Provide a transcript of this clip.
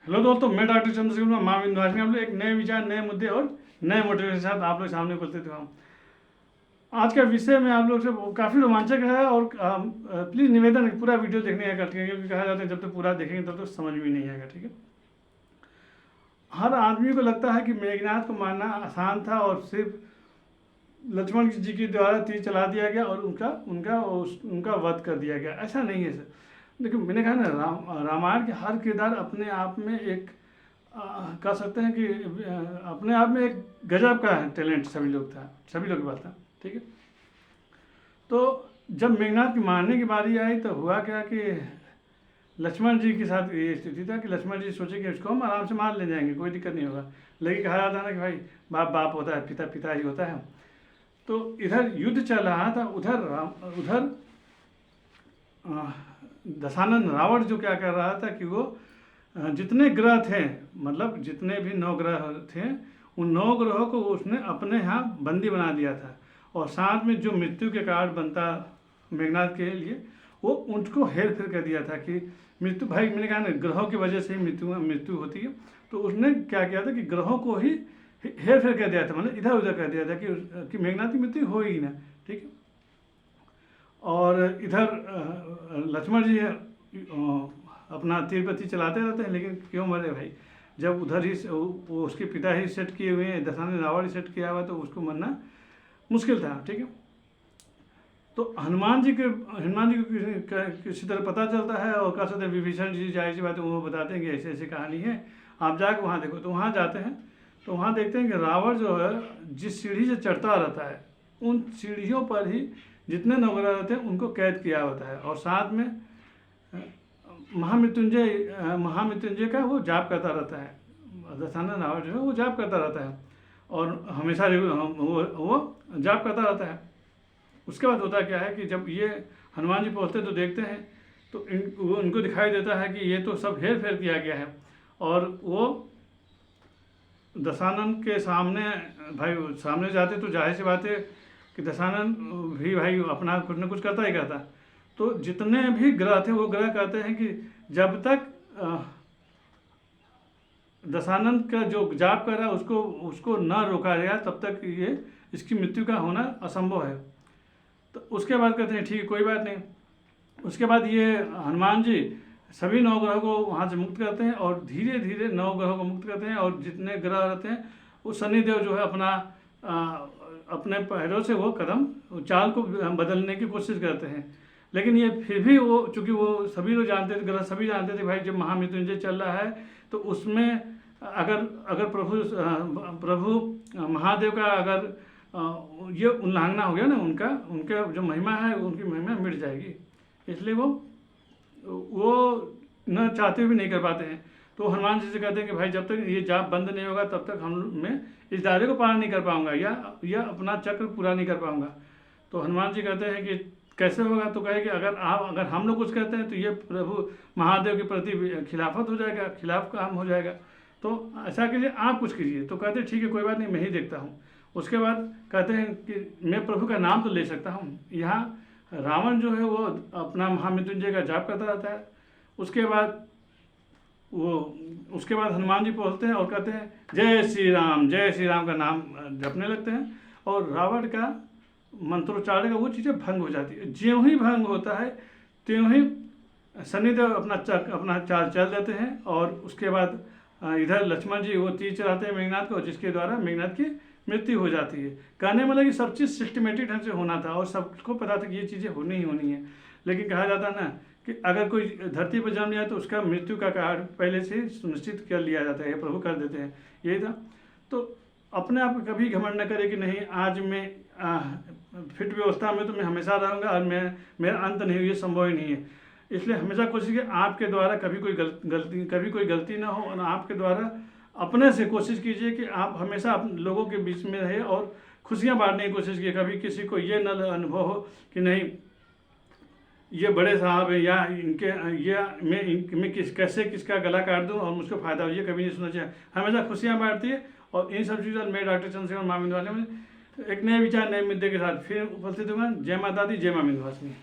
Hello दोस्तों, मैं doctor Chandrashekhar माँ विंध्यवासिनी। हम लोग एक नए विचार, नए मुद्दे और नए मोटिवेशन के साथ आप लोग सामने उपस्थित हुआ हूँ। आज का विषय में आप लोग से काफ़ी रोमांचक है और प्लीज़ निवेदन है पूरा वीडियो देखने का करते हैं, क्योंकि कहा जाता है जब तक पूरा देखेंगे तब तक समझ भी नहीं आएगा। ठीक है, हर आदमी को लगता है कि मेघनाथ को मारना आसान था और सिर्फ लक्ष्मण जी के द्वारा तीर चला दिया गया और उनका वध कर दिया गया। ऐसा नहीं है सर। देखिए, मैंने कहा ना, रामायण के हर किरदार अपने आप में एक कह सकते हैं कि अपने आप में एक गजब का है टैलेंट सभी लोग के पास था। ठीक है, तो जब मेघनाथ की मारने की बारी आई तो हुआ क्या कि लक्ष्मण जी के साथ ये स्थिति था कि लक्ष्मण जी सोचे कि इसको हम आराम से मार ले जाएंगे, कोई दिक्कत नहीं होगा। लेकिन कहा जाता है ना कि भाई बाप बाप होता है, पिता पिता ही होता है। तो इधर युद्ध चल रहा था, उधर दशानन रावण जो क्या कर रहा था कि वो जितने ग्रह थे, मतलब जितने भी 9 ग्रह थे, उन 9 ग्रहों को उसने अपने यहाँ बंदी बना दिया था। और साथ में जो मृत्यु के कारण बनता मेघनाथ के लिए, वो उनको हेर फेर कर दिया था कि मृत्यु, भाई मैंने कहा ना, ग्रहों की वजह से ही मृत्यु होती है। तो उसने क्या किया था कि ग्रहों को ही हेर फेर कर दिया था, मतलब इधर उधर कर दिया था कि मेघनाथ की मृत्यु हो ही ना। ठीक है, और इधर लक्ष्मण जी अपना तीर पत्ती चलाते रहते हैं, लेकिन क्यों मरे भाई, जब उधर ही वो उसके पिता ही सेट किए हुए हैं, दशानन रावण ही सेट किया हुआ, तो उसको मरना मुश्किल था। ठीक है, तो हनुमान जी को किसी तरह पता चलता है और कह सकते हैं विभीषण जी, जाहिर सी बात है, वो बताते हैं कि ऐसी ऐसी कहानी है, आप जाकर वहाँ देखो। तो वहाँ जाते हैं तो वहाँ देखते हैं कि रावण जो है जिस सीढ़ी से चढ़ता रहता है, उन सीढ़ियों पर ही जितने नौकरा रहते हैं उनको कैद किया होता है। और साथ में महामृत्युंजय का वो जाप करता रहता है, दशानन रावण जो है वो जाप करता रहता है और हमेशा वो जाप करता रहता है। उसके बाद होता क्या है कि जब ये हनुमान जी पहुँचते तो देखते हैं तो उनको दिखाई देता है कि ये तो सब हेर फेर किया गया है। और वो दशानन के सामने जाते तो जाहिर सी बात है कि दशानन भी भाई अपना कुछ न कुछ करता ही करता। तो जितने भी ग्रह थे वो ग्रह कहते हैं कि जब तक दशानन का जो जाप कर रहा है उसको न रोका गया तब तक ये इसकी मृत्यु का होना असंभव है। तो उसके बाद कहते हैं ठीक है, कोई बात नहीं। उसके बाद ये हनुमान जी सभी 9 ग्रहों को वहाँ से मुक्त करते हैं और धीरे धीरे 9 ग्रहों को मुक्त करते हैं। और जितने ग्रह रहते हैं वो शनिदेव जो है अपने पैरों से वो चाल को बदलने की कोशिश करते हैं। लेकिन ये फिर भी वो, चूँकि वो सभी लोग जानते थे, ग्रह सभी जानते थे भाई जब महामृत्युंजय चल रहा है तो उसमें अगर प्रभु महादेव का अगर ये उल्लंघना हो गया ना, उनका जो महिमा है उनकी महिमा मिट जाएगी। इसलिए वो न चाहते हुए भी नहीं कर पाते हैं। तो हनुमान जी से कहते हैं कि भाई जब तक ये जाप बंद नहीं होगा तब तक मैं इस दायरे को पार नहीं कर पाऊंगा या अपना चक्र पूरा नहीं कर पाऊंगा। तो हनुमान जी कहते हैं कि कैसे होगा, तो कहे कि अगर हम लोग कुछ कहते हैं तो ये प्रभु महादेव के प्रति खिलाफत हो जाएगा, खिलाफ काम हो जाएगा। तो ऐसा कीजिए, आप कुछ कीजिए। तो कहते हैं ठीक है, कोई बात नहीं, मैं ही देखता हूँ। उसके बाद कहते हैं कि मैं प्रभु का नाम तो ले सकता हूँ। यहाँ रावण जो है वो अपना महामृत्युंजय का जाप करता रहता है। उसके बाद हनुमान जी पहुँचते हैं और कहते हैं जय श्री राम का नाम जपने लगते हैं और रावण का मंत्रोच्चारण का वो चीज़ें भंग हो जाती है। ज्यों ही भंग होता है त्यों ही शनिदेव अपना चाल चल देते हैं। और उसके बाद इधर लक्ष्मण जी वो तीर चलाते हैं मेघनाथ को, जिसके द्वारा मेघनाथ की मृत्यु हो जाती है। कहने मतलब कि सब चीज़ सिस्टमेटिक ढंग से होना था और सबको पता था कि ये चीज़ें होनी ही होनी है। लेकिन कहा जाता है ना कि अगर कोई धरती पर जन्म जाए तो उसका मृत्यु का कारण पहले से सुनिश्चित कर लिया जाता है, प्रभु कर देते हैं, यही था। तो अपने आप को कभी घमंड न करे कि नहीं आज मैं फिट व्यवस्था में तो मैं हमेशा रहूँगा और मेरा अंत नहीं, ये संभव ही नहीं है। इसलिए हमेशा कोशिश की आपके द्वारा कभी कोई गलती ना हो और आपके द्वारा अपने से कोशिश कीजिए कि आप हमेशा लोगों के बीच में रहे और खुशियाँ बांटने की कोशिश कीजिए। कभी किसी को ये न अनुभव हो कि नहीं ये बड़े साहब है या मैं कैसे किसका गला काट दूं और मुझको फ़ायदा हो, ये कभी नहीं सोचना चाहिए। हमेशा खुशियाँ बांटती और इन सब चीज़ों मैं डॉक्टर चंद्रशेखर माँ विंध्यवासिनी में एक नए विचार, नए मुद्दे के साथ फिर उपस्थित हुआ। जय माता दी, जय माँ विंध्यवासिनी।